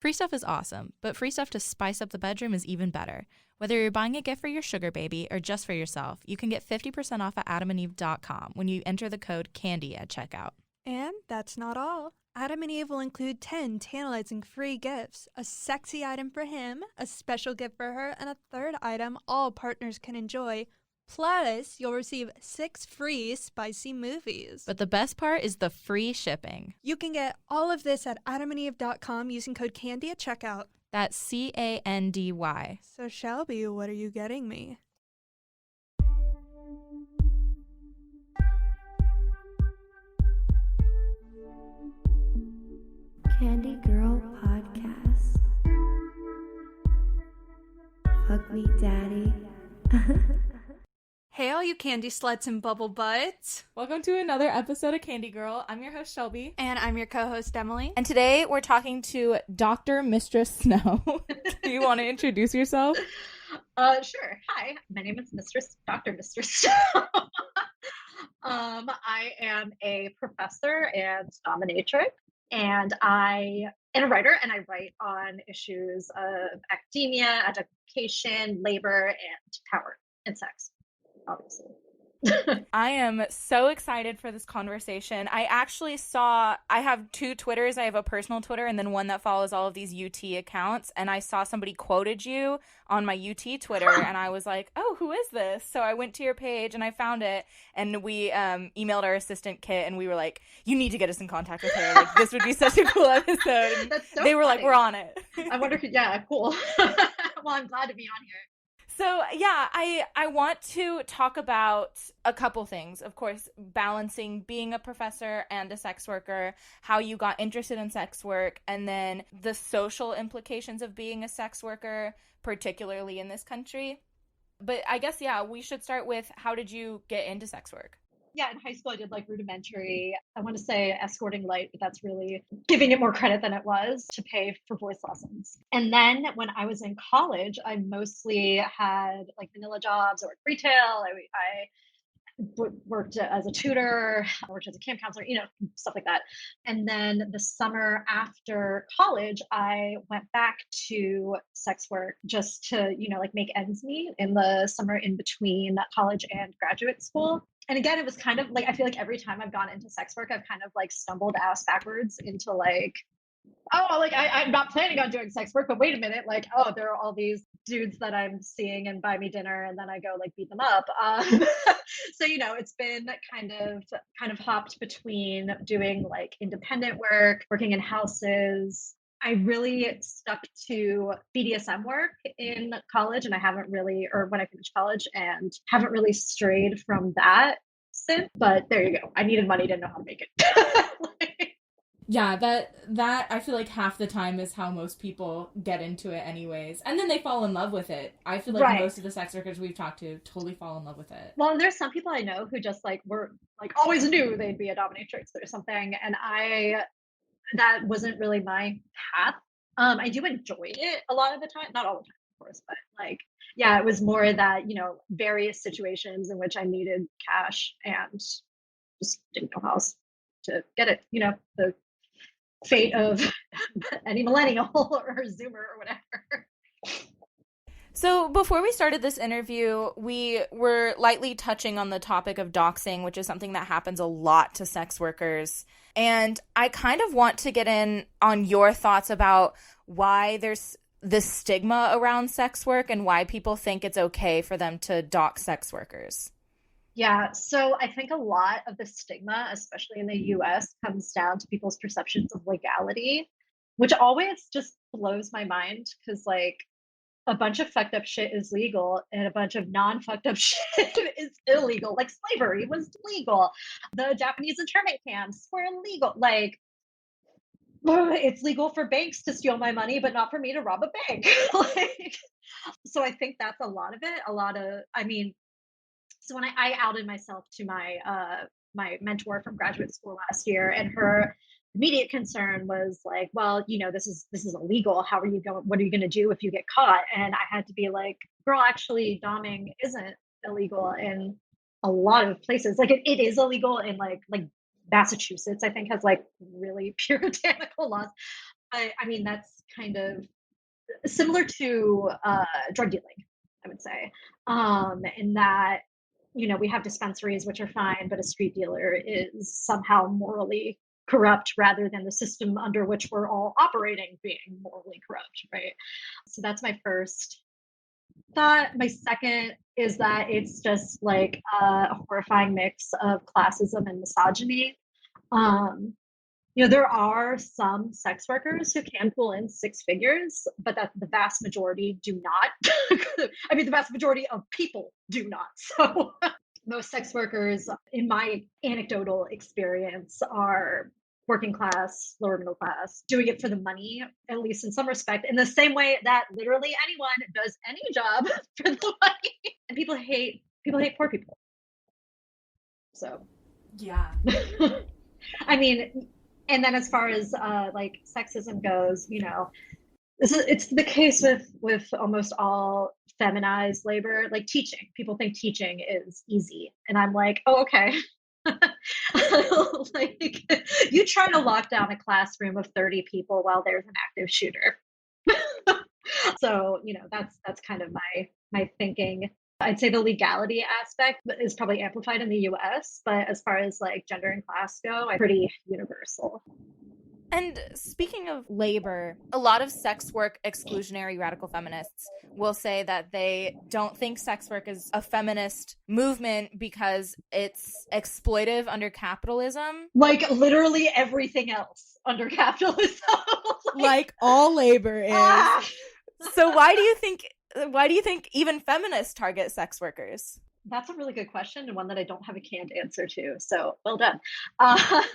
Free stuff is awesome, but free stuff to spice up the bedroom is even better. Whether you're buying a gift for your sugar baby or just for yourself, you can get 50% off at adamandeve.com when you enter the code CANDY at checkout. And that's not all. Adam and Eve will include 10 tantalizing free gifts, a sexy item for him, a special gift for her, and a third item all partners can enjoy. Plus, you'll receive 6 free spicy movies. But the best part is the free shipping. You can get all of this at adamandeve.com using code CANDY at checkout. That's CANDY. So Shelby, what are you getting me? Candy Girl Podcast. Fuck me, daddy. Hey, all you candy sluts and bubble butts. Welcome to another episode of Candy Girl. I'm your host, Shelby. And I'm your co-host, Emily. And today we're talking to Dr. Mistress Snow. Do you want to introduce yourself? Sure. Hi, my name is Dr. Mistress Snow. I am a professor and dominatrix, and I am a writer, and I write on issues of academia, education, labor, and power and sex. Obviously. I am so excited for this conversation. I have 2 Twitters. I have a personal Twitter and then one that follows all of these UT accounts. And I saw somebody quoted you on my UT Twitter and I was like, oh, who is this? So I went to your page and I found it and we emailed our assistant Kit and we were like, you need to get us in contact with her. Like, this would be such a cool episode. And That's so they were funny. like, we're on it. I wonder if, yeah, cool. Well, I'm glad to be on here. So, yeah, I want to talk about a couple things. Of course, balancing being a professor and a sex worker, how you got interested in sex work, and then the social implications of being a sex worker, particularly in this country. But I guess, yeah, we should start with, how did you get into sex work? Yeah, in high school, I did like rudimentary, I want to say escorting light, but that's really giving it more credit than it was, to pay for voice lessons. And then when I was in college, I mostly had like vanilla jobs. I worked retail. I worked as a tutor, I worked as a camp counselor, stuff like that. And then the summer after college, I went back to sex work just to, like make ends meet in the summer in between college and graduate school. And again, it was kind of like, I feel like every time I've gone into sex work, I've kind of like stumbled ass backwards into like, oh, like I'm not planning on doing sex work, but wait a minute, like, oh, there are all these dudes that I'm seeing and buy me dinner, and then I go like beat them up. So it's been kind of hopped between doing like independent work, working in houses. I really stuck to BDSM work in college, and I haven't really, or when I finished college, and haven't really strayed from that since. But there you go. I needed money, didn't know how to make it. Yeah, that I feel like half the time is how most people get into it anyways. And then they fall in love with it. I feel like Right. Most of the sex workers we've talked to totally fall in love with it. Well, there's some people I know who just like were like always knew they'd be a dominatrix or something, and that wasn't really my path. I do enjoy it a lot of the time, not all the time, of course, but like, yeah, it was more that, various situations in which I needed cash and just didn't know how else to get it, the fate of any millennial or Zoomer or whatever. So before we started this interview, we were lightly touching on the topic of doxxing, which is something that happens a lot to sex workers. And I kind of want to get in on your thoughts about why there's this stigma around sex work and why people think it's okay for them to dox sex workers. Yeah, so I think a lot of the stigma, especially in the US, comes down to people's perceptions of legality, which always just blows my mind because, like, a bunch of fucked up shit is legal and a bunch of non-fucked up shit is illegal. Like, slavery was legal. The Japanese internment camps were illegal. Like, it's legal for banks to steal my money, but not for me to rob a bank. Like, so I think that's a lot of it. So when I outed myself to my mentor from graduate school last year, and her immediate concern was like, well, this is illegal. What are you going to do if you get caught? And I had to be like, girl, actually, doming isn't illegal in a lot of places. Like it is illegal in like Massachusetts, I think, has like really puritanical laws. I mean, that's kind of similar to drug dealing, I would say, in that we have dispensaries which are fine, but a street dealer is somehow morally corrupt rather than the system under which we're all operating being morally corrupt, right? So that's my first thought. My second is that it's just like a horrifying mix of classism and misogyny. Um, there are some sex workers who can pull in six figures, but that the vast majority do not. I mean, the vast majority of people do not. So most sex workers, in my anecdotal experience, are working class, lower middle class, doing it for the money, at least in some respect, in the same way that literally anyone does any job for the money. And people hate poor people. So Yeah. I mean, and then as far as like sexism goes, it's the case with almost all feminized labor, like teaching. People think teaching is easy, and I'm like, oh, okay. Like, you try to lock down a classroom of 30 people while there's an active shooter. So that's kind of my thinking. I'd say the legality aspect is probably amplified in the US, but as far as like gender and class go, I'm pretty universal. And speaking of labor, a lot of sex work exclusionary radical feminists will say that they don't think sex work is a feminist movement because it's exploitive under capitalism. Like literally everything else under capitalism. Like all labor is. So why do you think even feminists target sex workers? That's a really good question, and one that I don't have a canned answer to. So well done. I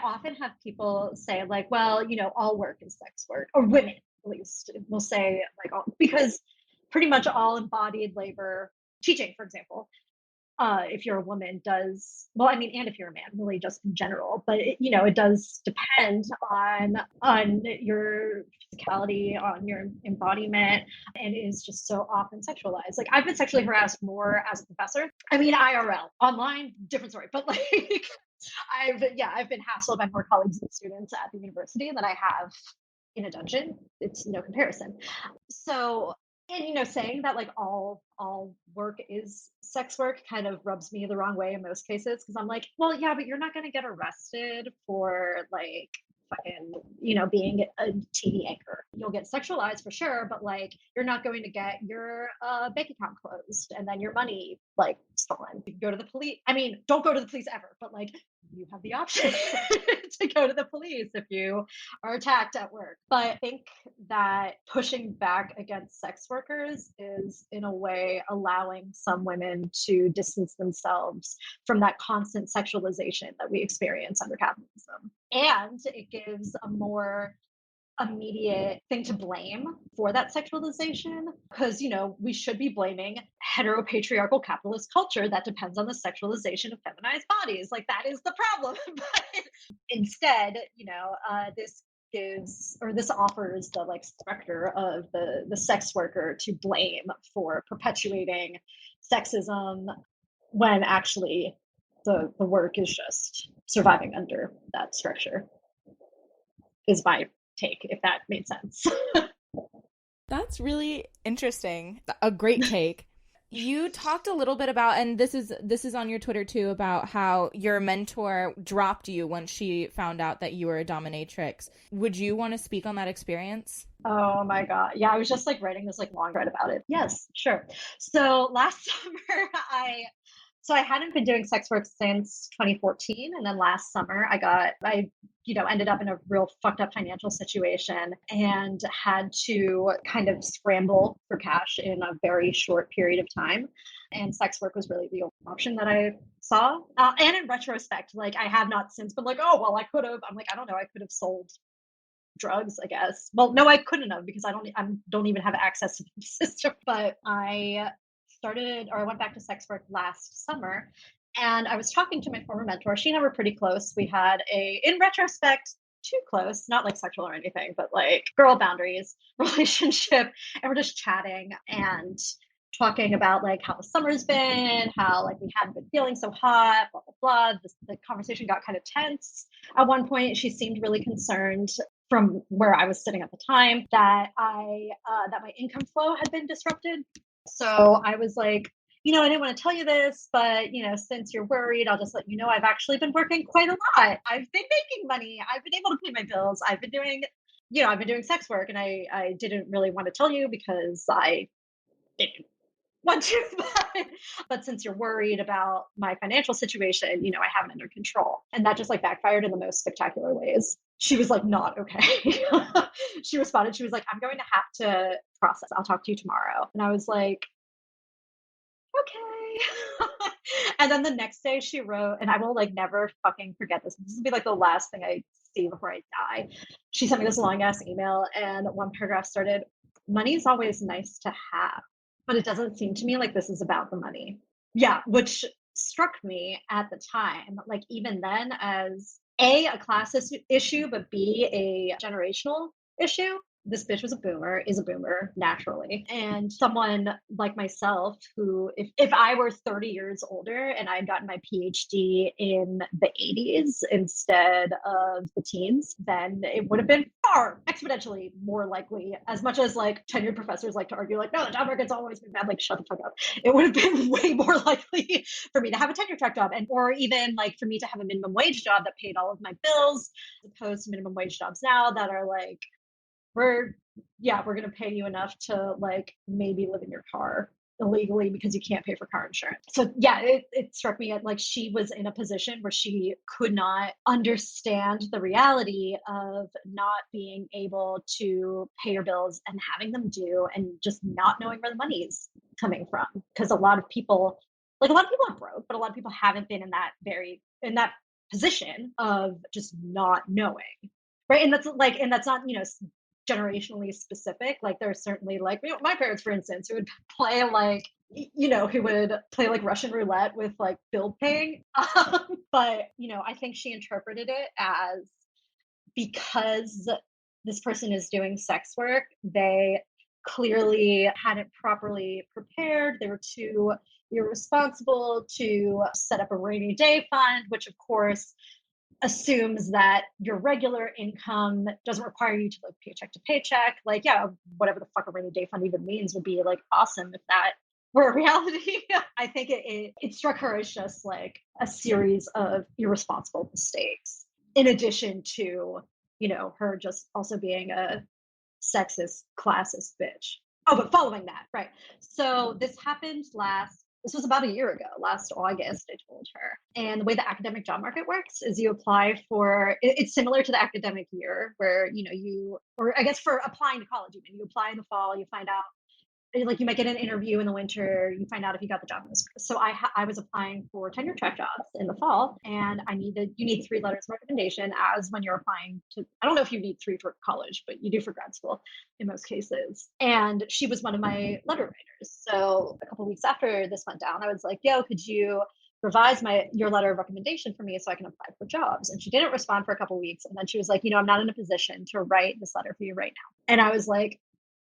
often have people say like, well, all work is sex work, or women at least will say like, because pretty much all embodied labor, teaching, for example, if you're a woman does, well, I mean, and if you're a man, really just in general, but it does depend on your physicality, on your embodiment, and is just so often sexualized. Like I've been sexually harassed more as a professor. I mean, IRL, online, different story, but like I've been hassled by more colleagues and students at the university than I have in a dungeon. It's no comparison. So, and saying that like all work is sex work kind of rubs me the wrong way in most cases, because I'm like, well, yeah, but you're not going to get arrested for like fucking being a TV anchor. You'll get sexualized for sure, but like you're not going to get your bank account closed and then your money like stolen. You go to the police. I mean, don't go to the police ever, but like you have the option to go to the police if you are attacked at work. But I think that pushing back against sex workers is in a way allowing some women to distance themselves from that constant sexualization that we experience under capitalism. And it gives a more immediate thing to blame for that sexualization, because we should be blaming heteropatriarchal capitalist culture that depends on the sexualization of feminized bodies. Like that is the problem. But instead, this offers the like specter of the sex worker to blame for perpetuating sexism, when actually the work is just surviving under that structure, is my take, if that made sense. That's really interesting. A great take. You talked a little bit about, and this is on your Twitter too, about how your mentor dropped you when she found out that you were a dominatrix. Would you want to speak on that experience? Oh my God. Yeah, I was just like writing this like long thread about it. Yes, sure. So last summer I hadn't been doing sex work since 2014. And then last summer I ended up in a real fucked up financial situation and had to kind of scramble for cash in a very short period of time. And sex work was really the only option that I saw. And in retrospect, like I have not since been like, oh, well, I could have. I'm like, I don't know. I could have sold drugs, I guess. Well, no, I couldn't have, because I don't even have access to the system. But I went back to sex work last summer, and I was talking to my former mentor. She and I were pretty close. We had in retrospect, too close, not like sexual or anything, but like girl boundaries relationship. And we're just chatting and talking about like how the summer's been, how like we hadn't been feeling so hot, blah, blah, blah. The conversation got kind of tense. At one point, she seemed really concerned from where I was sitting at the time that that my income flow had been disrupted. So I was like, I didn't want to tell you this, but since you're worried, I'll just let you know I've actually been working quite a lot. I've been making money. I've been able to pay my bills. I've been doing sex work, and I didn't really want to tell you because I didn't want to, but since you're worried about my financial situation, I have it under control. And that just like backfired in the most spectacular ways. She was like, not okay. She responded, she was like, I'm going to have to process. I'll talk to you tomorrow. And I was like, okay. And then the next day she wrote, and I will like never fucking forget this. This will be like the last thing I see before I die. She sent me this long ass email, and one paragraph started, money's always nice to have, but it doesn't seem to me like this is about the money. Yeah, which struck me at the time, like even then, as a class issue, but B, a generational issue. This bitch was is a boomer naturally. And someone like myself, who, if I were 30 years older and I had gotten my PhD in the 80s instead of the teens, then it would have been far exponentially more likely, as much as like tenured professors like to argue, like, no, the job market's always been bad, like, shut the fuck up. It would have been way more likely for me to have a tenure track job, or even like for me to have a minimum wage job that paid all of my bills, as opposed to minimum wage jobs now that are like, we're going to pay you enough to like maybe live in your car illegally because you can't pay for car insurance. So yeah, it struck me at like she was in a position where she could not understand the reality of not being able to pay your bills and having them due, and just not knowing where the money's coming from. Because a lot of people are broke, but a lot of people haven't been in that position of just not knowing. Right. And that's not, generationally specific. Like there's certainly like, my parents, for instance, who would play like, who would play like Russian roulette with like bill paying. But, I think she interpreted it as, because this person is doing sex work, they clearly hadn't properly prepared. They were too irresponsible to set up a rainy day fund, which of course assumes that your regular income doesn't require you to live paycheck to paycheck. Like, yeah, whatever the fuck a rainy day fund even means would be like awesome if that were a reality. I think it struck her as just like a series of irresponsible mistakes, in addition to, her just also being a sexist, classist bitch. Oh, but following that, right. So this was about a year ago, last August, I told her. And the way the academic job market works is you apply for, it's similar to the academic year where, or I guess for applying to college, even you apply in the fall, you find out, like you might get an interview in the winter, you find out if you got the job in the spring. So I was applying for tenure track jobs in the fall, and you need 3 letters of recommendation, as when you're applying to, I don't know if you need 3 for college, but you do for grad school in most cases. And she was one of my letter writers. So a couple of weeks after this went down, I was like, yo, could you revise your letter of recommendation for me so I can apply for jobs? And she didn't respond for a couple of weeks. And then she was like, I'm not in a position to write this letter for you right now. And I was like,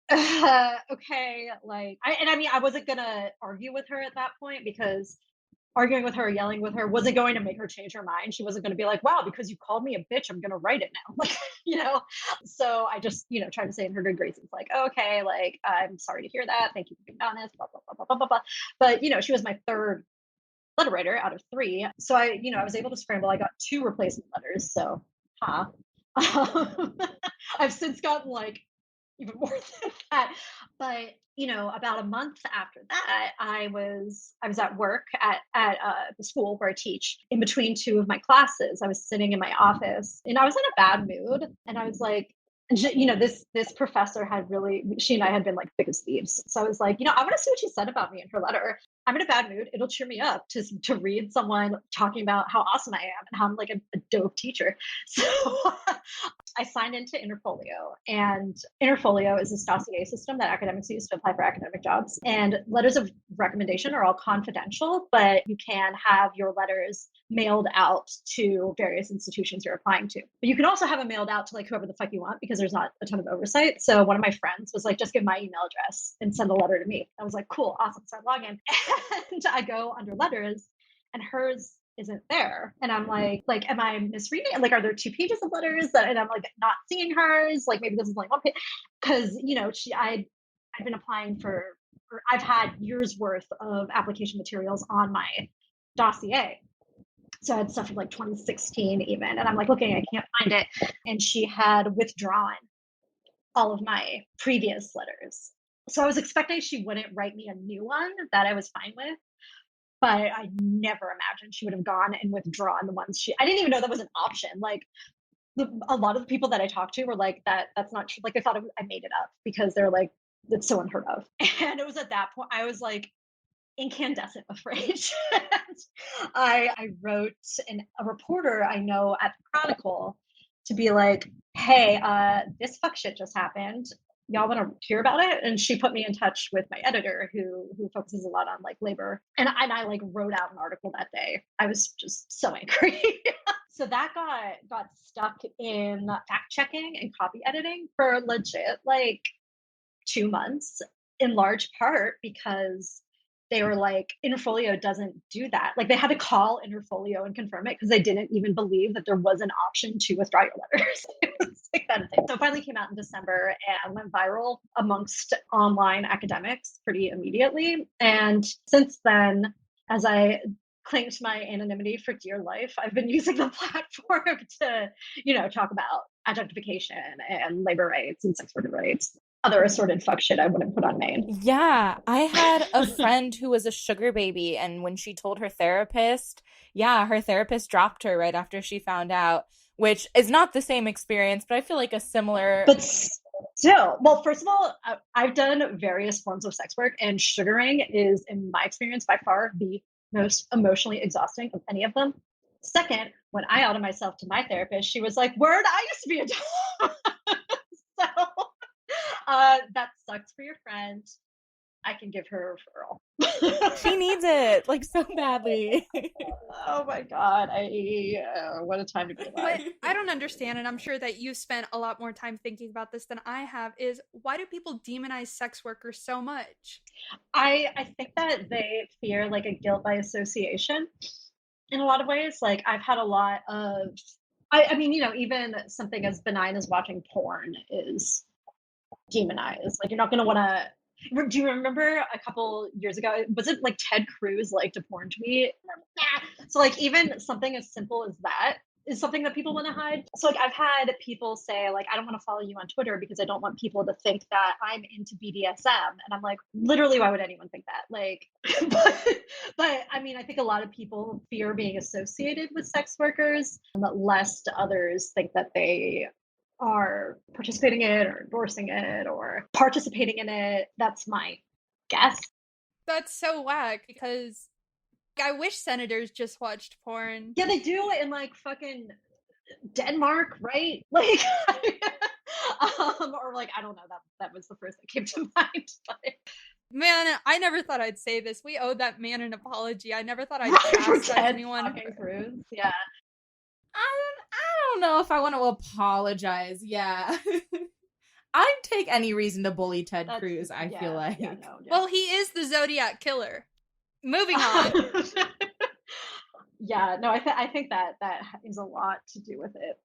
okay, like, I wasn't gonna argue with her at that point, because arguing with her, yelling with her wasn't going to make her change her mind. She wasn't going to be like, wow, because you called me a bitch, I'm gonna write it now. Like, so I just, tried to say in her good graces, like, oh, okay, like, I'm sorry to hear that, thank you for being honest, blah blah blah blah blah blah blah. But she was my 3rd letter writer out of 3, so I was able to scramble. I got 2 replacement letters, so I've since gotten like even more than that. But about a month after that, I was at work at the school where I teach. In between 2 of my classes, I was sitting in my office, and I was in a bad mood, and I was like, this professor she and I had been like thick as thieves. So I was like, I want to see what she said about me in her letter. I'm in a bad mood. It'll cheer me up to read someone talking about how awesome I am and how I'm like a dope teacher. So I signed into Interfolio, and Interfolio is this dossier system that academics use to apply for academic jobs. And letters of recommendation are all confidential, but you can have your letters mailed out to various institutions you're applying to. But you can also have them mailed out to like whoever the fuck you want, because there's not a ton of oversight. So one of my friends was like, just give my email address and send a letter to me. I was like, cool, awesome. So I log in and I go under letters, and hers isn't there. And I'm like, am I misreading? Like, are there 2 pages of letters and I'm like not seeing hers? Like maybe this is like 1 page. Cause I've been applying for I've had years worth of application materials on my dossier. So I had stuff from like 2016 even. And I'm like looking, I can't find it. And she had withdrawn all of my previous letters. So I was expecting she wouldn't write me a new one that I was fine with. But I never imagined she would have gone and withdrawn the ones I didn't even know that was an option. Like a lot of the people that I talked to were like, that's not true. Like they thought I made it up because they're like, it's so unheard of. And it was at that point I was like incandescent afraid. I wrote a reporter I know at the Chronicle to be like, hey, this fuck shit just happened. Y'all want to hear about it? And she put me in touch with my editor who focuses a lot on like labor. And I like wrote out an article that day. I was just so angry. So that got stuck in fact checking and copy editing for legit like 2 months, in large part because they were like, Interfolio doesn't do that. Like they had to call Interfolio and confirm it because they didn't even believe that there was an option to withdraw your letters. It was like that thing. So it finally came out in December and went viral amongst online academics pretty immediately. And since then, as I cling to my anonymity for dear life, I've been using the platform to, talk about adjunctification and labor rights and sex worker rights. Other assorted fuck shit I wouldn't put on Maine. Yeah, I had a friend who was a sugar baby, and when she told her therapist, her therapist dropped her right after she found out, which is not the same experience, but I feel like a similar. But still, well, first of all, I've done various forms of sex work, and sugaring is, in my experience, by far the most emotionally exhausting of any of them. Second, when I outed myself to my therapist, she was like, "Word, I used to be a dog." So that sucks for your friend. I can give her a referral. She needs it like so badly. Oh my god! What a time to be What alive. I don't understand, and I'm sure that you've spent a lot more time thinking about this than I have, is why do people demonize sex workers so much? I think that they fear like a guilt by association in a lot of ways. Like I've had a lot of I mean, even something as benign as watching porn is demonized. Like you're not gonna wanna do you remember a couple years ago, was it like Ted Cruz liked to porn tweet? So like even something as simple as that is something that people want to hide. So like I've had people say like, I don't want to follow you on Twitter because I don't want people to think that I'm into BDSM. And I'm like, literally, why would anyone think that? Like, but I mean, I think a lot of people fear being associated with sex workers, lest others think that they are participating in it or endorsing it or participating in it. That's my guess. That's so whack because I wish senators just watched porn. Yeah, they do it in like fucking Denmark, right? Like, or like I don't know. That was the first that came to mind. But Man, I never thought I'd say this. We owed that man an apology. I never thought I'd for chastise Ted anyone. fucking Cruz, yeah. I don't know if I want to apologize. Yeah. I'd take any reason to bully Ted Cruz, I feel like. Yeah, no, yeah. Well, he is the Zodiac killer. Moving on. Yeah, no, I think that is a lot to do with it.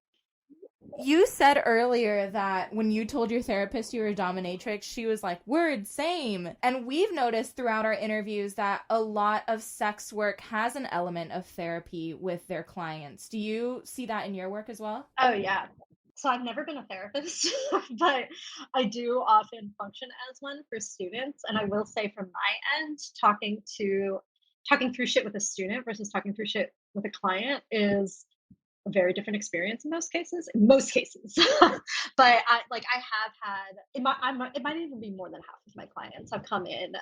You said earlier that when you told your therapist you were a dominatrix, she was like, word, same. And we've noticed throughout our interviews that a lot of sex work has an element of therapy with their clients. Do you see that in your work as well? Oh, yeah. So I've never been a therapist, but I do often function as one for students. And I will say from my end, talking through shit with a student versus talking through shit with a client is a very different experience in most cases. But I have had it might even be more than half of my clients have come in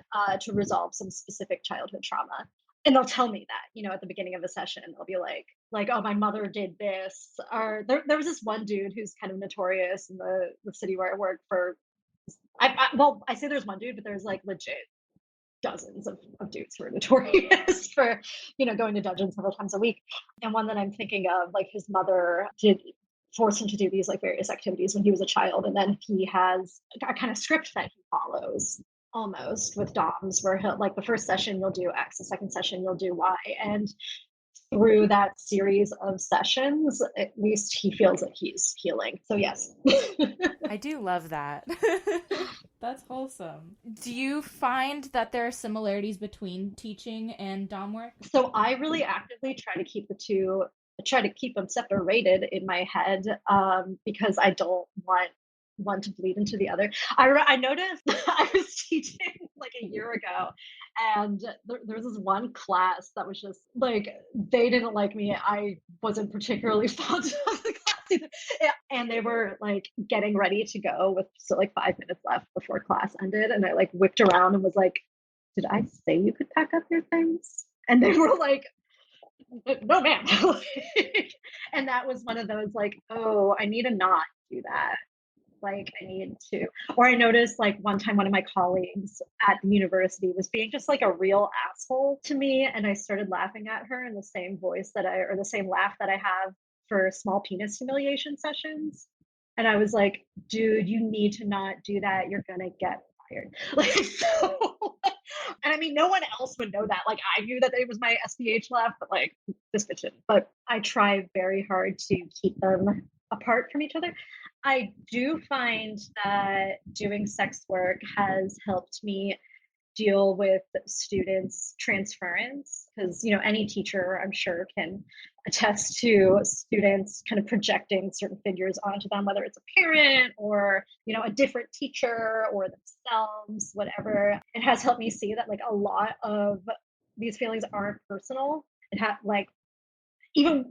to resolve some specific childhood trauma. And they'll tell me that, at the beginning of a session, they'll be like, oh, my mother did this. Or there was this one dude who's kind of notorious in the city where I work for. I say there's one dude, but there's like legit dozens of dudes who are notorious for, going to dungeons several times a week. And one that I'm thinking of, like his mother did force him to do these like various activities when he was a child. And then he has a kind of script that he follows almost with DOMs where he'll like the first session you'll do X, the second session you'll do Y. And through that series of sessions, at least he feels that he's healing. So yes. I do love that. That's wholesome. Do you find that there are similarities between teaching and dom work? So I really actively try to keep the two, try to keep them separated in my head, because I don't want one to bleed into the other. I noticed I was teaching like a year ago, and there was this one class that was just like, they didn't like me. I wasn't particularly fond of the class either. Yeah, and they were like getting ready to go with so like 5 minutes left before class ended, and I like whipped around and was like, did I say you could pack up your things? And they were like, no, ma'am. And that was one of those like, oh, I need to not do that. Like, I need to. Or I noticed like one time one of my colleagues at the university was being just like a real asshole to me. And I started laughing at her in the same voice that or the same laugh that I have for small penis humiliation sessions. And I was like, dude, you need to not do that. You're going to get fired. Like, so, and I mean, no one else would know that. Like, I knew that it was my SPH laugh, but like, this bitch didn't. But I try very hard to keep them apart from each other. I do find that doing sex work has helped me deal with students' transference, because any teacher, I'm sure, can attest to students kind of projecting certain figures onto them, whether it's a parent or a different teacher or themselves, whatever. It has helped me see that like a lot of these feelings aren't personal. It had like, even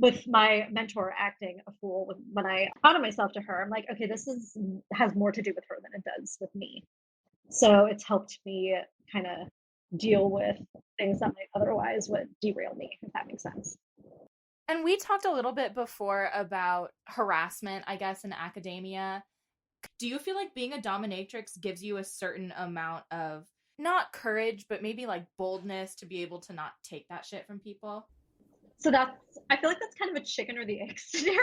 with my mentor acting a fool when I found myself to her, I'm like, okay, this has more to do with her than it does with me. So it's helped me kind of deal with things that might otherwise would derail me, if that makes sense. And we talked a little bit before about harassment, I guess, in academia. Do you feel like being a dominatrix gives you a certain amount of, not courage, but maybe like boldness to be able to not take that shit from people? So I feel like that's kind of a chicken or the egg scenario.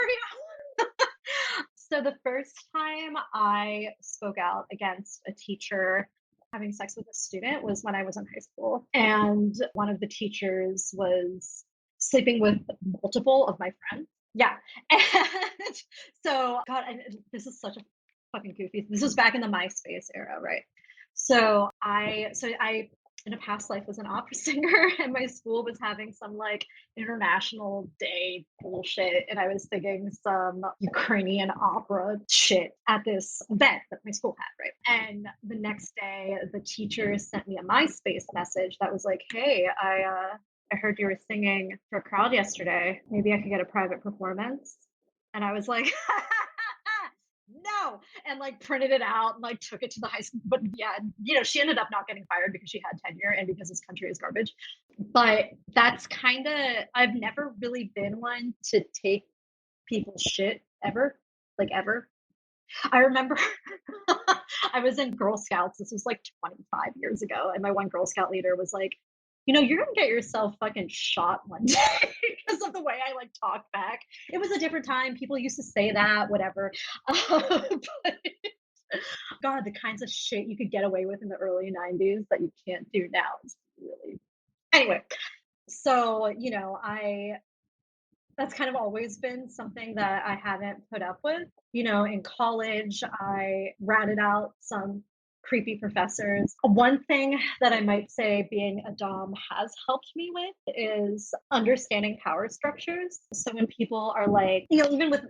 So the first time I spoke out against a teacher having sex with a student was when I was in high school. And one of the teachers was sleeping with multiple of my friends. Yeah. And so, God, this is such a fucking goofy. This was back in the MySpace era, right? So I in a past life was an opera singer, and my school was having some like international day bullshit, and I was singing some Ukrainian opera shit at this event that my school had, right? And the next day the teacher sent me a MySpace message that was like, hey, I heard you were singing for a crowd yesterday, maybe I could get a private performance. And I was like, no, and like printed it out and like took it to the high school. But yeah, she ended up not getting fired because she had tenure and because this country is garbage. But that's kind of, I've never really been one to take people's shit ever, like ever. I remember I was in Girl Scouts. This was like 25 years ago. And my one Girl Scout leader was like, you're going to get yourself fucking shot one day because of the way I like talk back. It was a different time. People used to say that, whatever. But God, the kinds of shit you could get away with in the early 90s that you can't do now is really. Anyway, so, that's kind of always been something that I haven't put up with. In college, I ratted out some creepy professors. One thing that I might say being a dom has helped me with is understanding power structures. So when people are like, even with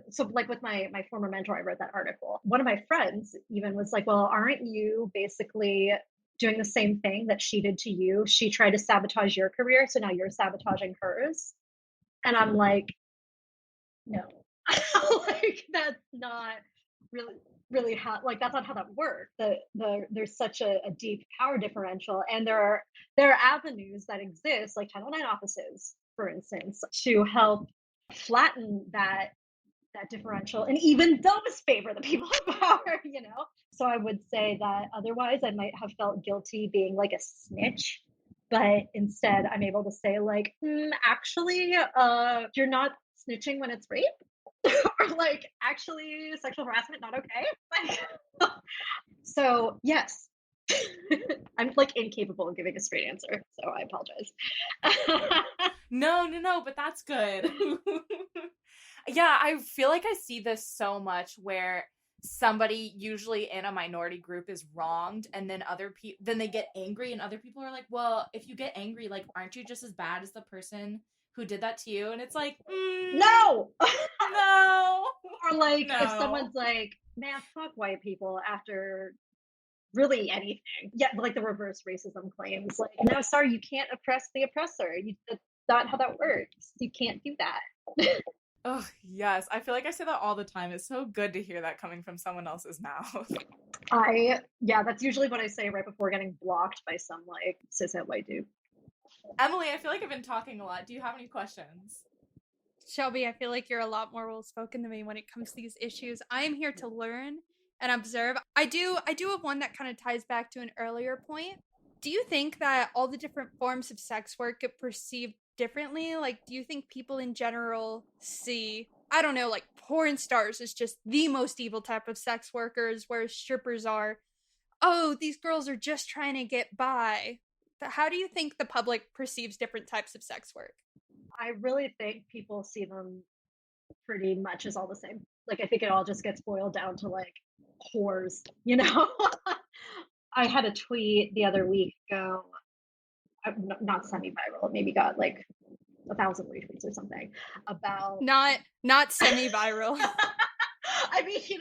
my former mentor, I read that article. One of my friends even was like, well, aren't you basically doing the same thing that she did to you? She tried to sabotage your career, so now you're sabotaging hers. And I'm like, no, like that's not really how, like that's not how that works. There's such a deep power differential, and there are avenues that exist, like Title IX offices, for instance, to help flatten that differential, and even those favor the people in power. So I would say that otherwise I might have felt guilty being like a snitch, but instead I'm able to say like, actually, you're not snitching when it's rape. Or like, actually, sexual harassment not okay. Like, so yes. I'm like incapable of giving a straight answer, so I apologize. No, but that's good. Yeah, I feel like I see this so much where somebody usually in a minority group is wronged and then other people then they get angry and other people are like, "Well, if you get angry, like aren't you just as bad as the person who did that to you?" And it's like, No! no. Or like if No. someone's like, man, fuck white people after really anything. Yeah, like the reverse racism claims. Like, no, sorry, you can't oppress the oppressor. That's not how that works. You can't do that. Oh, yes. I feel like I say that all the time. It's so good to hear that coming from someone else's mouth. Yeah, that's usually what I say right before getting blocked by some like cishet white dude. Emily, I feel like I've been talking a lot. Do you have any questions? Shelby, I feel like you're a lot more well spoken than me when it comes to these issues. I am here to learn and observe. I do have one that kind of ties back to an earlier point. Do you think that all the different forms of sex work get perceived differently? Like, do you think people in general see, I don't know, like porn stars as just the most evil type of sex workers, whereas strippers are, oh, these girls are just trying to get by? How do you think the public perceives different types of sex work? I really think people see them pretty much as all the same. Like I think it all just gets boiled down to like whores, you know? I had a tweet the other week go, not semi-viral, it maybe got like 1,000 retweets or something about Not semi-viral. I mean,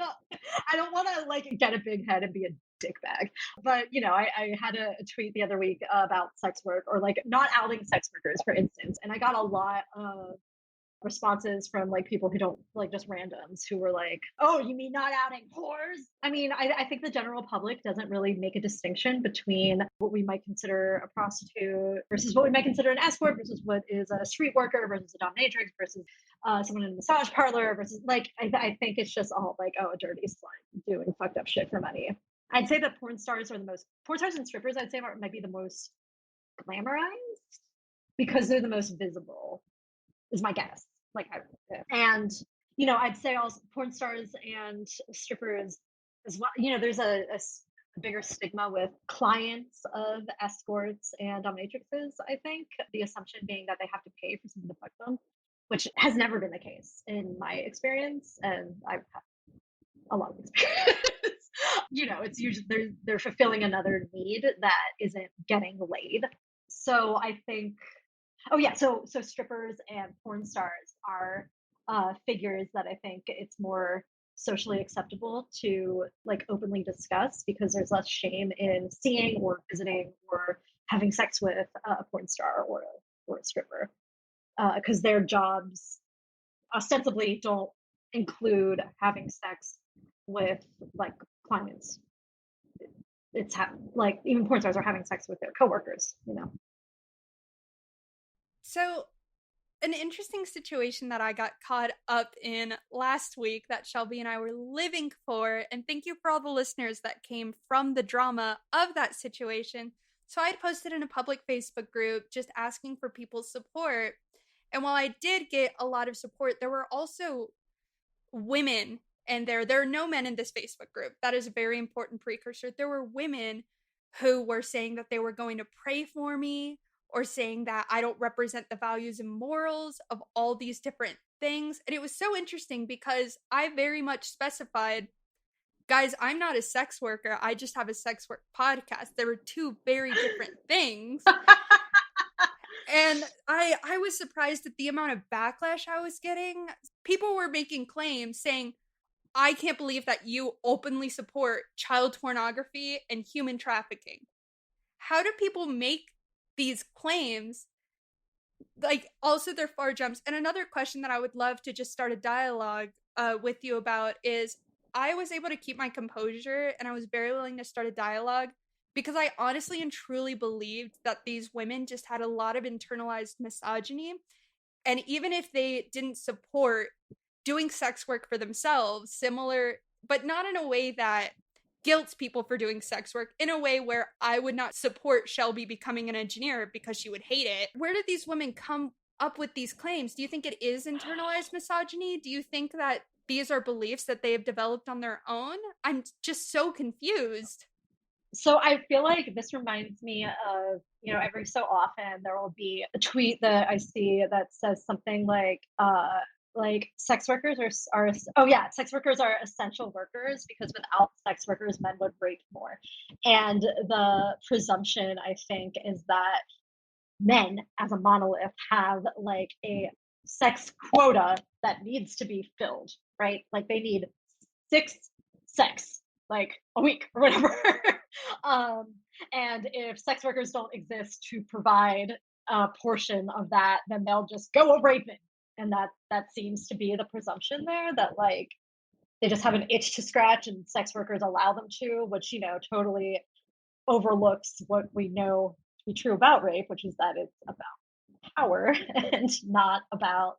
I don't want to like get a big head and be a dick bag, but I had a tweet the other week about sex work or like not outing sex workers, for instance, and I got a lot of responses from like people who don't like just randoms who were like, oh, you mean not outing whores? I mean, I think the general public doesn't really make a distinction between what we might consider a prostitute versus what we might consider an escort versus what is a street worker versus a dominatrix versus someone in a massage parlor versus like I think it's just all like, oh, a dirty slut doing fucked up shit for money. I'd say that porn stars and strippers I'd say might be the most glamorized because they're the most visible is my guess. Like, and I'd say also porn stars and strippers as well. There's a bigger stigma with clients of escorts and dominatrixes. I think the assumption being that they have to pay for someone to fuck them, which has never been the case in my experience, and I've had a lot of experience. It's usually they're fulfilling another need that isn't getting laid. So I think Oh yeah, so strippers and porn stars are figures that I think it's more socially acceptable to like openly discuss because there's less shame in seeing or visiting or having sex with a porn star or a stripper because their jobs ostensibly don't include having sex with like clients. Like even porn stars are having sex with their coworkers. So, an interesting situation that I got caught up in last week that Shelby and I were living for, and thank you for all the listeners that came from the drama of that situation. So, I had posted in a public Facebook group just asking for people's support. And while I did get a lot of support, there were also women, and there are no men in this Facebook group. That is a very important precursor. There were women who were saying that they were going to pray for me or saying that I don't represent the values and morals of all these different things. And it was so interesting because I very much specified, guys, I'm not a sex worker. I just have a sex work podcast. There were two very different things. And I was surprised at the amount of backlash I was getting. People were making claims saying, I can't believe that you openly support child pornography and human trafficking. How do people make these claims? Like, also they're far jumps. And another question that I would love to just start a dialogue with you about is, I was able to keep my composure and I was very willing to start a dialogue because I honestly and truly believed that these women just had a lot of internalized misogyny. And even if they didn't support doing sex work for themselves, similar, but not in a way that guilts people for doing sex work, in a way where I would not support Shelby becoming an engineer because she would hate it. Where did these women come up with these claims? Do you think it is internalized misogyny? Do you think that these are beliefs that they have developed on their own? I'm just so confused. So I feel like this reminds me of, every so often there will be a tweet that I see that says something like sex workers oh yeah, sex workers are essential workers because without sex workers, men would rape more. And the presumption, I think, is that men as a monolith have like a sex quota that needs to be filled, right? Like they need six sex like a week or whatever. um, and if sex workers don't exist to provide a portion of that, then they'll just go a raping. And that seems to be the presumption there, that like they just have an itch to scratch and sex workers allow them to, which totally overlooks what we know to be true about rape, which is that it's about power and not about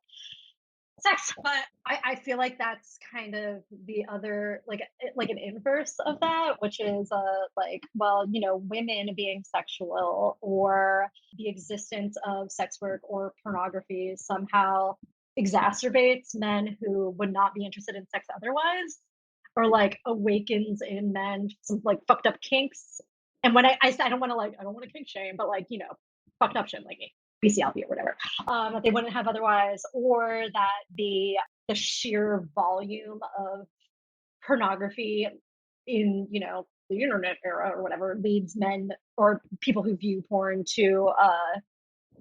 sex. But I feel like that's kind of the other, like an inverse of that, which is like, well, women being sexual or the existence of sex work or pornography somehow exacerbates men who would not be interested in sex otherwise, or like awakens in men some like fucked up kinks. And when I don't want to I don't want to kink shame, but like, fucked up shit like BCLP or whatever, that they wouldn't have otherwise, or that the sheer volume of pornography in the internet era or whatever leads men or people who view porn to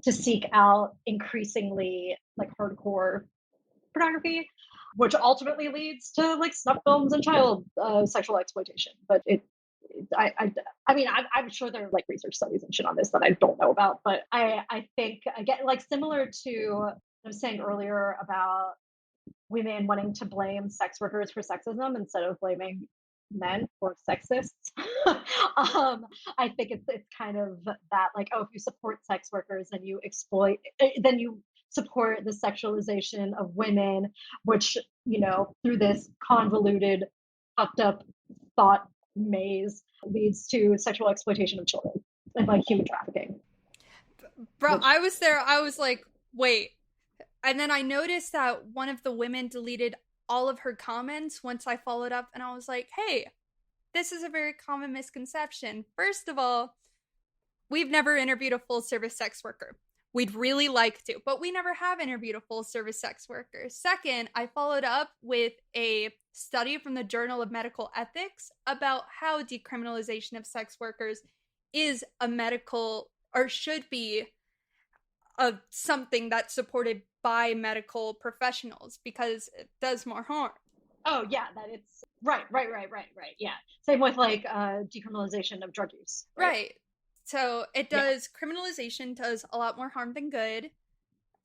seek out increasingly like hardcore pornography, which ultimately leads to like snuff films and child sexual exploitation. But I mean, I'm sure there are like research studies and shit on this that I don't know about, but I think again, like similar to I was saying earlier about women wanting to blame sex workers for sexism instead of blaming men for sexists. I think it's kind of that, like, oh, if you support sex workers, then you exploit, then you support the sexualization of women, which through this convoluted, fucked up thought maze leads to sexual exploitation of children and like human trafficking. Bro, Which, I was there. I was like, wait. And then I noticed that one of the women deleted all of her comments once I followed up, and I was like, hey, this is a very common misconception. First of all, we've never interviewed a full service sex worker. We'd really like to, but we never have interviewed a full service sex worker. Second, I followed up with a study from the Journal of Medical Ethics about how decriminalization of sex workers is a medical, or should be something that's supported by medical professionals because it does more harm. oh yeah, that it's right. Yeah. Same with like decriminalization of drug use. Right. So it does, yeah. Criminalization does a lot more harm than good.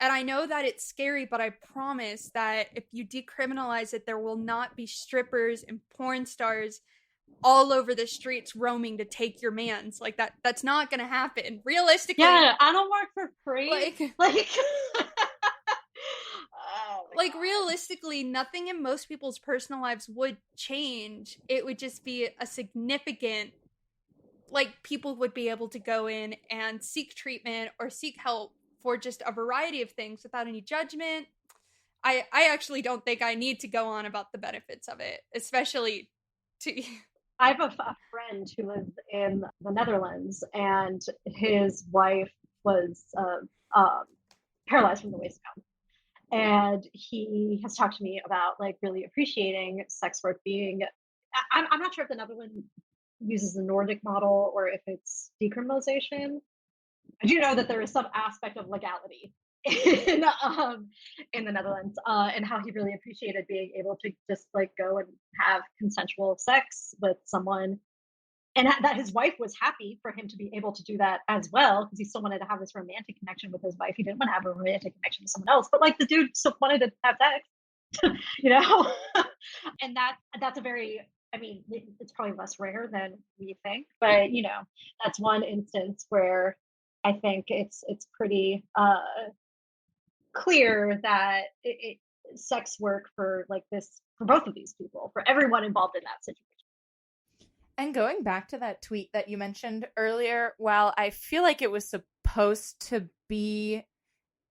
And I know that it's scary, but I promise that if you decriminalize it, there will not be strippers and porn stars all over the streets roaming to take your mans. Like that's not gonna happen. Realistically. Yeah, I don't work for free. Like like realistically, nothing in most people's personal lives would change. It would just be a significant, like, people would be able to go in and seek treatment or seek help for just a variety of things without any judgment. I actually don't think I need to go on about the benefits of it, especially to I have a friend who lives in the Netherlands, and his wife was paralyzed from the waist down. And he has talked to me about like really appreciating sex work being, I'm not sure if the Netherlands uses the Nordic model or if it's decriminalization. I do know that there is some aspect of legality in the Netherlands, and how he really appreciated being able to just like go and have consensual sex with someone, and that his wife was happy for him to be able to do that as well, because he still wanted to have this romantic connection with his wife. He didn't want to have a romantic connection with someone else, but like the dude still wanted to have sex, and that's a very, I mean, it's probably less rare than we think, but that's one instance where I think it's pretty clear that sex work for like this, for both of these people, for everyone involved in that situation. And going back to that tweet that you mentioned earlier, while I feel like it was supposed to be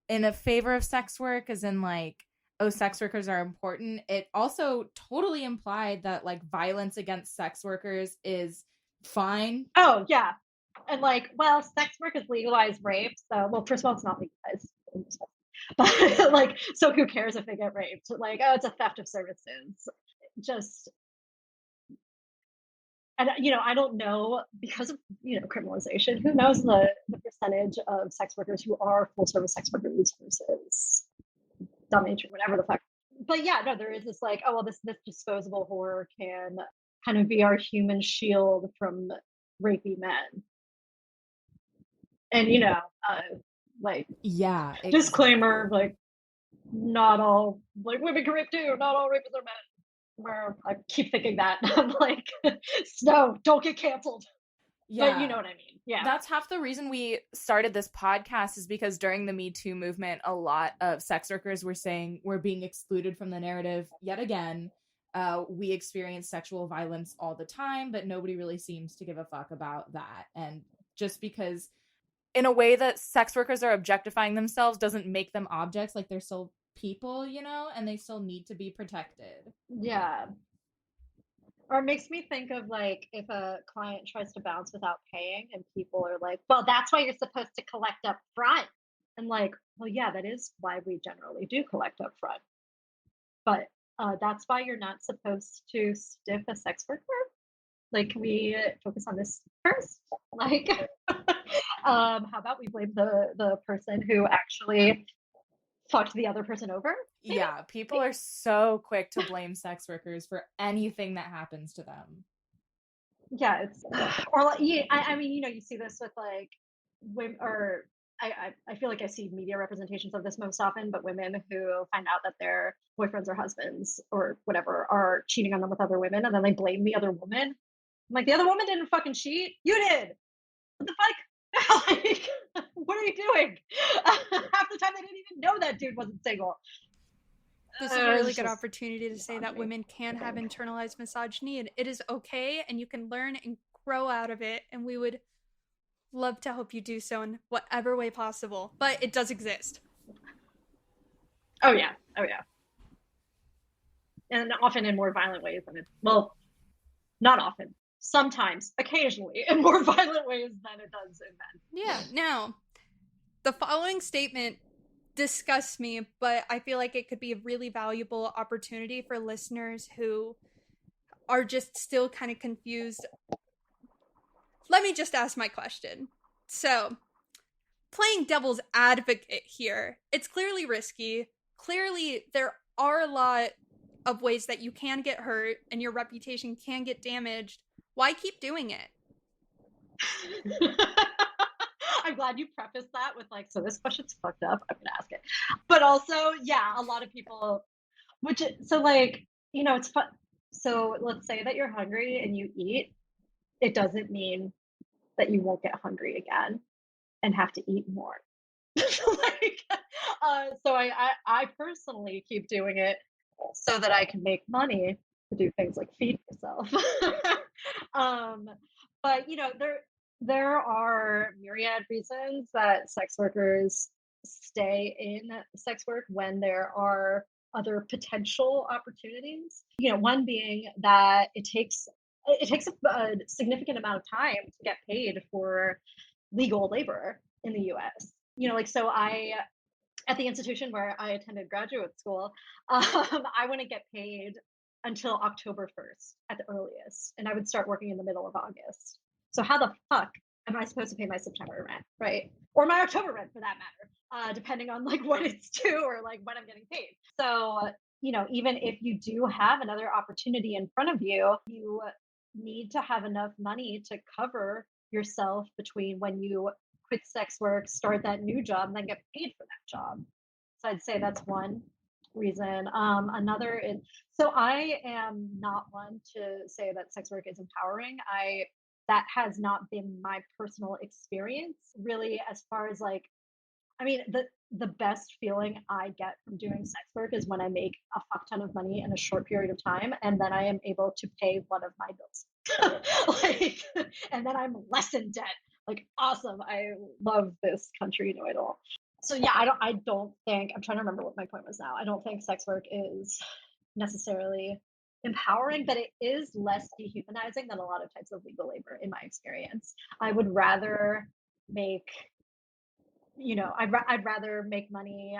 in a favor of sex work, as in like, oh, sex workers are important, it also totally implied that like violence against sex workers is fine. Oh, yeah. And like, well, sex work is legalized rape. So, well, first of all, it's not legalized. But like, so who cares if they get raped? Like, oh, it's a theft of services. Just, and I don't know because of criminalization. Who knows the percentage of sex workers who are full service sex workers versus dominatrix, whatever the fuck. But yeah, no, there is this like, oh well, this disposable horror can kind of be our human shield from rapey men. And like Yeah, disclaimer, exactly. like not all like women can rape too, not all rapists are men. Where I keep thinking that. I'm like, Snow, don't get canceled. But you know Yeah. what I mean. Yeah. That's half the reason we started this podcast, is because during the Me Too movement, a lot of sex workers were saying we're being excluded from the narrative yet again. We experience sexual violence all the time, but nobody really seems to give a fuck about that. And just because, in a way that sex workers are objectifying themselves, doesn't make them objects. Like, they're still people, and they still need to be protected. Yeah. Or it makes me think of like if a client tries to bounce without paying and people are like, well, that's why you're supposed to collect up front. And like, well, yeah, that is why we generally do collect up front. But that's why you're not supposed to stiff a sex worker. Like, can we focus on this first? Like, how about we blame the person who actually fucked the other person over? Maybe. Yeah, people are so quick to blame sex workers for anything that happens to them. Yeah, it's or like I mean, you see this with like women, or I feel like I see media representations of this most often, but women who find out that their boyfriends or husbands or whatever are cheating on them with other women, and then they blame the other woman. I'm like, the other woman didn't fucking cheat. You did. What the fuck? Like, what are you doing? Half the time they didn't even know that dude wasn't single. This is a really It's good just opportunity to say beyond that me, women can I have think. internalized misogyny and it is okay and you can learn and grow out of it. And we would love to help you do so in whatever way possible. But it does exist. Oh yeah, oh yeah, and often in more violent ways than it. Well, not often. Sometimes, occasionally, in more violent ways than it does in men. Yeah. Now, the following statement disgusts me, but I feel like it could be a really valuable opportunity for listeners who are just still kind of confused. Let me just ask my question. So, playing devil's advocate here, it's clearly risky. Clearly, there are a lot of ways that you can get hurt and your reputation can get damaged. Why keep doing it? I'm glad you prefaced that with like, so this question's fucked up. I'm gonna ask it, but also, yeah, a lot of people, so like, it's fun. So let's say that you're hungry and you eat. It doesn't mean that you won't get hungry again and have to eat more. Like, so I personally keep doing it so that I can make money to do things like feed myself. um, but there are myriad reasons that sex workers stay in sex work when there are other potential opportunities. One being that it takes a significant amount of time to get paid for legal labor in the US. Like, so at the institution where I attended graduate school, I wouldn't get paid until October 1st at the earliest, and I would start working in the middle of August. So how the fuck am I supposed to pay my September rent, right? Or my October rent, for that matter, depending on like when it's due or like when I'm getting paid. So even if you do have another opportunity in front of you, you need to have enough money to cover yourself between when you quit sex work, start that new job, and then get paid for that job. So I'd say that's one reason. Another is, so I am not one to say that sex work is empowering. That has not been my personal experience really, as far as like, I mean, the best feeling I get from doing sex work is when I make a fuck ton of money in a short period of time, and then I am able to pay one of my bills. Like, and then I'm less in debt. Like, awesome. I love this country, no, I don't. So yeah, I don't think, I'm trying to remember what my point was now. I don't think sex work is necessarily empowering, but it is less dehumanizing than a lot of types of legal labor, in my experience. I would rather make, I'd rather make money,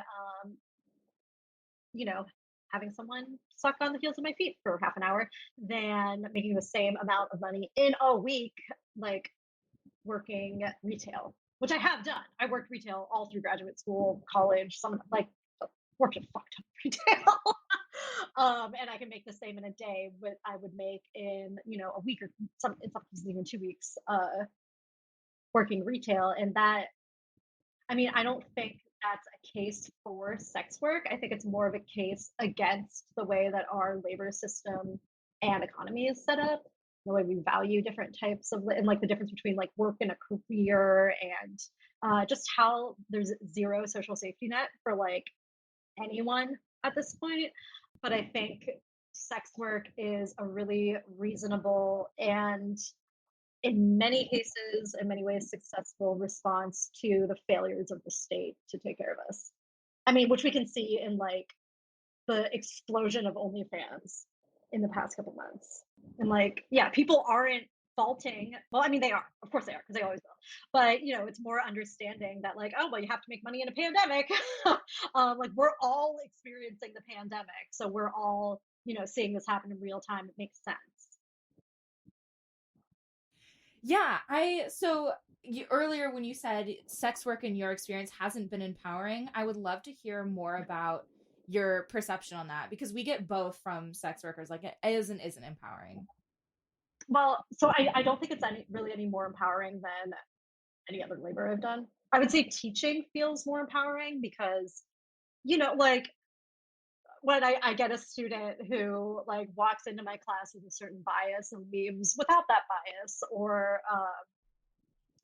you know, having someone suck on the heels of my feet for half an hour than making the same amount of money in a week, like working retail, which I have done. I worked retail all through graduate school, college, some like worked a fuck ton of retail. And I can make the same in a day, but I would make in, a week or in some cases even 2 weeks, working retail. And that, I mean, I don't think that's a case for sex work. I think it's more of a case against the way that our labor system and economy is set up, the way we value different types of, and like the difference between like work and a career, and just how there's zero social safety net for like anyone at this point. But I think sex work is a really reasonable and, in many cases, in many ways, successful response to the failures of the state to take care of us. I mean, which we can see in like the explosion of OnlyFans in the past couple months. And like, yeah, people aren't faulting. Well, I mean, they are, of course they are, because they always will. But it's more understanding that like, oh, well, you have to make money in a pandemic. Like we're all experiencing the pandemic, so we're all seeing this happen in real time. It makes sense. Yeah, earlier when you said sex work in your experience hasn't been empowering, I would love to hear more about your perception on that, because we get both from sex workers, like it is and isn't empowering. Well, so I don't think it's really any more empowering than any other labor I've done. I would say teaching feels more empowering because, like when I get a student who like walks into my class with a certain bias and leaves without that bias, or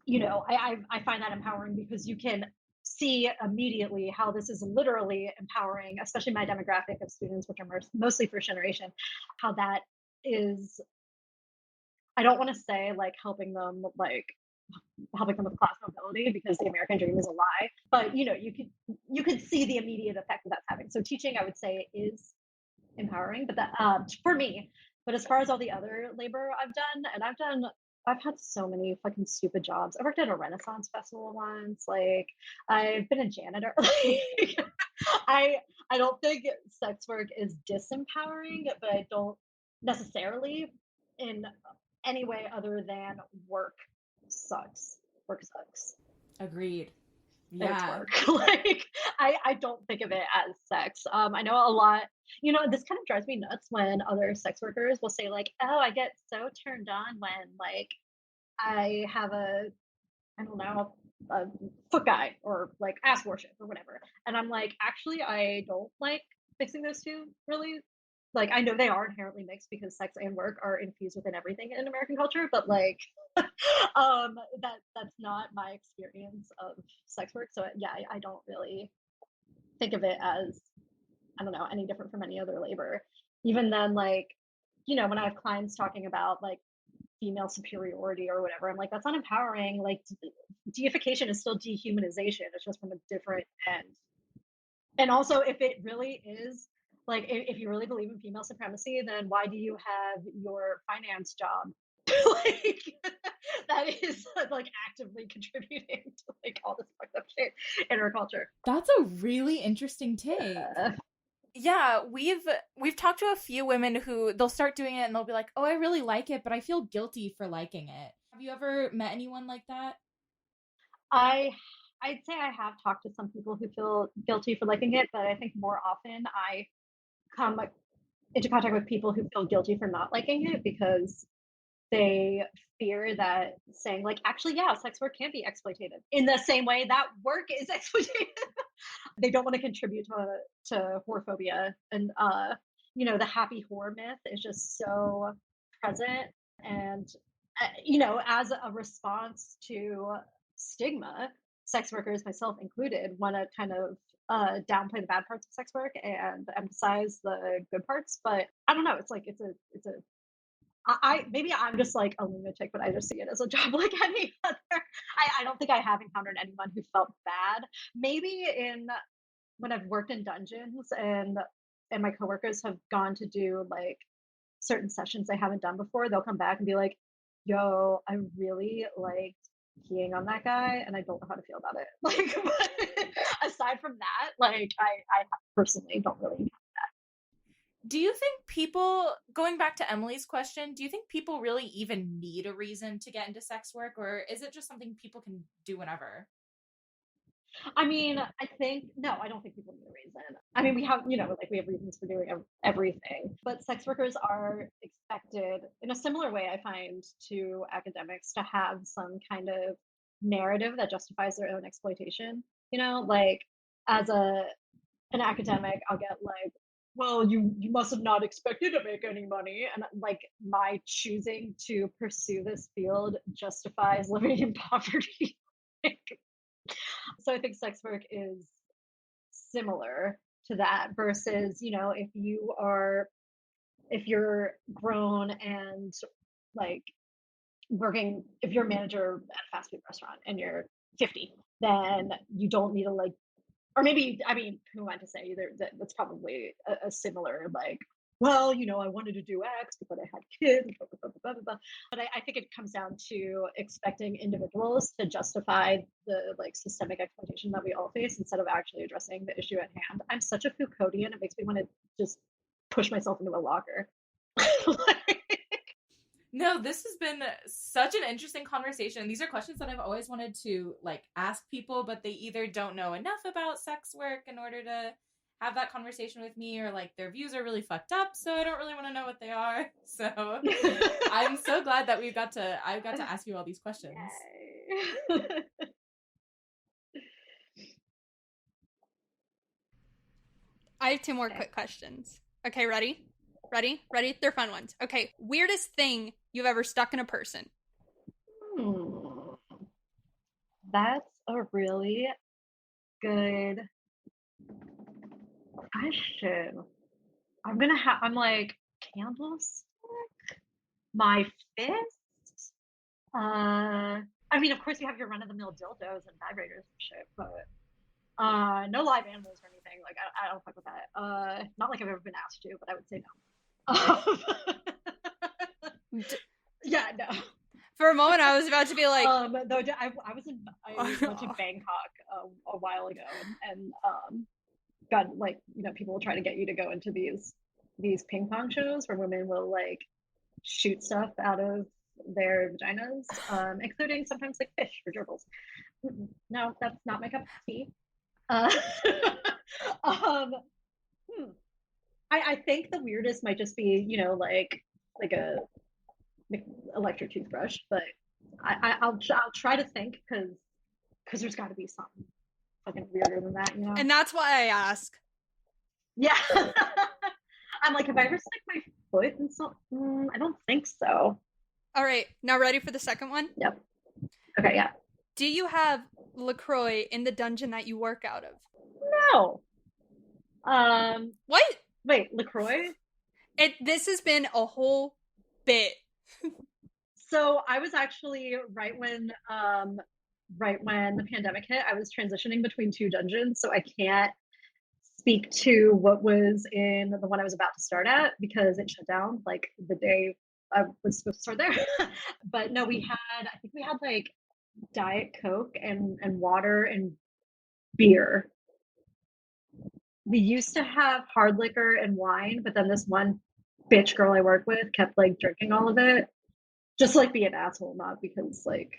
I find that empowering because you can see immediately how this is literally empowering, especially my demographic of students, which are mostly first generation, how that is, I don't want to say like helping them with class mobility, because the American dream is a lie. But you could see the immediate effect that that's having. So teaching, I would say, is empowering, but that for me. But as far as all the other labor I've done, and I've had so many fucking stupid jobs. I worked at a Renaissance festival once. Like I've been a janitor. Like, I don't think sex work is disempowering, but I don't necessarily in any way other than work sucks. Work sucks. Agreed. And it's Yeah. work. Like I don't think of it as sex. I know a lot, this kind of drives me nuts when other sex workers will say like, oh, I get so turned on when like I have I don't know, a foot guy or like ass worship or whatever. And I'm like, actually, I don't like mixing those two really. Like, I know they are inherently mixed because sex and work are infused within everything in American culture, but like, that's not my experience of sex work. So yeah, I don't really think of it as, I don't know, any different from any other labor. Even then, like, when I have clients talking about like female superiority or whatever, I'm like, that's not empowering. Like deification is still dehumanization. It's just from a different end. And also, if it really is like, if you really believe in female supremacy, then why do you have your finance job? Like that is like actively contributing to like all this fucked up shit in our culture. That's a really interesting take. Yeah, we've talked to a few women who they'll start doing it and they'll be like, "Oh, I really like it, but I feel guilty for liking it." Have you ever met anyone like that? I'd say I have talked to some people who feel guilty for liking it, but I think more often I come into contact with people who feel guilty for not liking it because they fear that saying like, actually, yeah, sex work can be exploitative in the same way that work is exploitative. They don't want to contribute to whorephobia, and the happy whore myth is just so present. And as a response to stigma, sex workers, myself included, want to kind of downplay the bad parts of sex work and emphasize the good parts. But I don't know. It's like it's a I maybe I'm just like a lunatic, but I just see it as a job like any other. I don't think I have encountered anyone who felt bad. Maybe in when I've worked in dungeons and my coworkers have gone to do like certain sessions I haven't done before, they'll come back and be like, yo, I really liked peeing on that guy and I don't know how to feel about it. Like, but aside from that, like, I personally don't really. Do you think people, going back to Emily's question, do you think people really even need a reason to get into sex work, or is it just something people can do whenever? I mean, I think, no, I don't think people need a reason. I mean, we have, like we have reasons for doing everything, but sex workers are expected in a similar way, I find, to academics to have some kind of narrative that justifies their own exploitation. Like as an academic, I'll get like, well, you must have not expected to make any money. And like my choosing to pursue this field justifies living in poverty. So I think sex work is similar to that versus, if you're grown and like working, if you're a manager at a fast food restaurant and you're 50, then you don't need to like, or maybe, I mean, who am I to say that's probably a similar like, well, I wanted to do X because I had kids, blah, blah, blah, blah, blah. But I think it comes down to expecting individuals to justify the like systemic exploitation that we all face instead of actually addressing the issue at hand. I'm such a Foucauldian, it makes me want to just push myself into a locker. No, this has been such an interesting conversation. These are questions that I've always wanted to like ask people, but they either don't know enough about sex work in order to have that conversation with me, or like their views are really fucked up, so I don't really want to know what they are. So I'm so glad that I got to ask you all these questions. I have two more quick questions. Okay, ready? Ready? They're fun ones. Okay, weirdest thing you've ever stuck in a person? That's a really good question. I'm like, candlestick? My fist? I mean, of course you have your run-of-the-mill dildos and vibrators and shit, but no live animals or anything. Like, I don't fuck with that. Not like I've ever been asked to, but I would say no. Yeah, no. For a moment, I was about to be like, though I went to Bangkok a while ago, and got like, people will try to get you to go into these ping pong shows where women will like shoot stuff out of their vaginas, including sometimes like fish or gerbils. No, that's not my cup of tea. I think the weirdest might just be, like a electric toothbrush, but I'll try to think because there's got to be something fucking weirder than that, And that's why I ask. Yeah. I'm like, have I ever stuck my foot in something? I don't think so. All right, now ready for the second one? Yep. Okay, yeah. Do you have LaCroix in the dungeon that you work out of? No. What? Wait, LaCroix? This has been a whole bit. So I was actually right when the pandemic hit, I was transitioning between two dungeons, so I can't speak to what was in the one I was about to start at because it shut down like the day I was supposed to start there. But no, I think we had like Diet Coke and water and beer. We used to have hard liquor and wine, but then this one bitch girl I work with kept like drinking all of it. Just like be an asshole, not because like,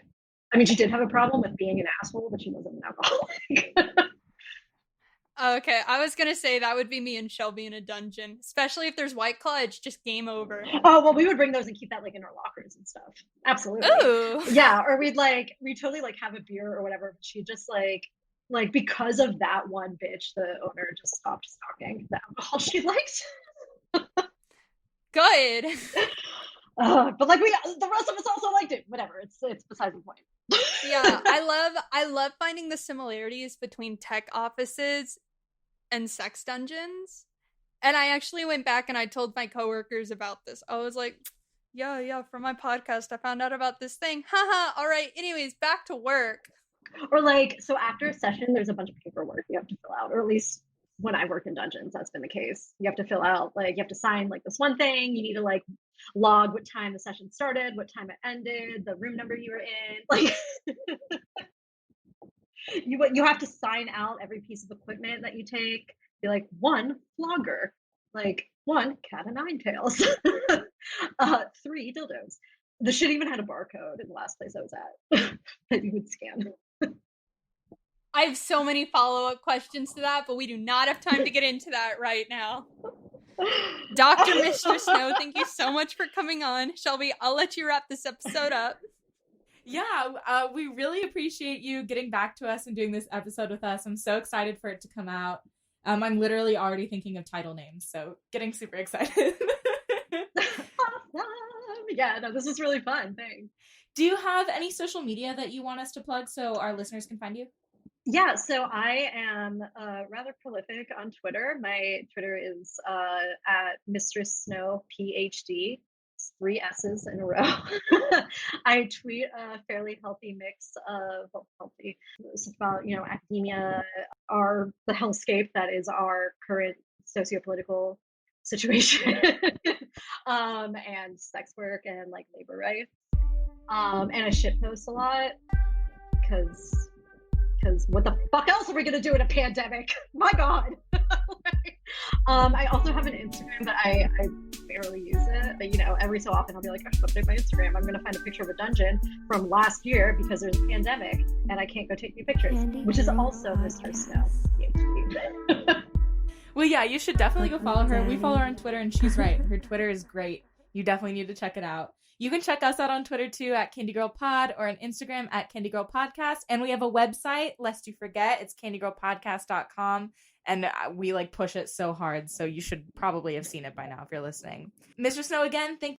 I mean, she did have a problem with being an asshole, but she wasn't an alcoholic. Okay, I was gonna say that would be me and Shelby in a dungeon, especially if there's White Claw. It's just game over. Oh well, we would bring those and keep that like in our lockers and stuff. Absolutely. Ooh. Yeah, or we totally like have a beer or whatever. But she just like because of that one bitch, the owner just stopped stocking the alcohol she liked. Good. But like the rest of us also liked it. Whatever. It's besides the point. Yeah, I love finding the similarities between tech offices and sex dungeons. And I actually went back and I told my coworkers about this. I was like, yeah, from my podcast, I found out about this thing. Haha, all right. Anyways, back to work. Or like, so after a session, there's a bunch of paperwork you have to fill out, or at least when I worked in dungeons, that's been the case. You have to fill out, like, you have to sign like this one thing. You need to like log what time the session started, what time it ended, the room number you were in. Like, you have to sign out every piece of equipment that you take. Be like, one flogger, like one cat of nine tails, three dildos. The shit even had a barcode in the last place I was at that you would scan. I have so many follow-up questions to that, but we do not have time to get into that right now. Dr. Mistress Snow, thank you so much for coming on. Shelby, I'll let you wrap this episode up. Yeah, we really appreciate you getting back to us and doing this episode with us. I'm so excited for it to come out. I'm literally already thinking of title names, so getting super excited. Awesome. Yeah, no, this was really fun. Thanks. Do you have any social media that you want us to plug so our listeners can find you? Yeah, so I am rather prolific on Twitter. My Twitter is at Mistress Snow PhD. It's 3 S's in a row. I tweet a fairly healthy mix of healthy. It's about, you know, academia, the hellscape that is our current sociopolitical situation, and sex work and like labor rights. And I shitpost a lot because what the fuck else are we gonna do in a pandemic? My God. I also have an Instagram, but I barely use it. But, you know, every so often I'll be like, I should update my Instagram. I'm gonna find a picture of a dungeon from last year because there's a pandemic and I can't go take new pictures, which is also Mistress Snow, PhD. Well, yeah, you should definitely go follow her. We follow her on Twitter, and she's right. Her Twitter is great. You definitely need to check it out. You can check us out on Twitter, too, at CandyGirlPod, or on Instagram at CandyGirlPodcast. And we have a website, lest you forget. It's candygirlpodcast.com. And we, like, push it so hard, so you should probably have seen it by now if you're listening. Mr. Snow, again, thank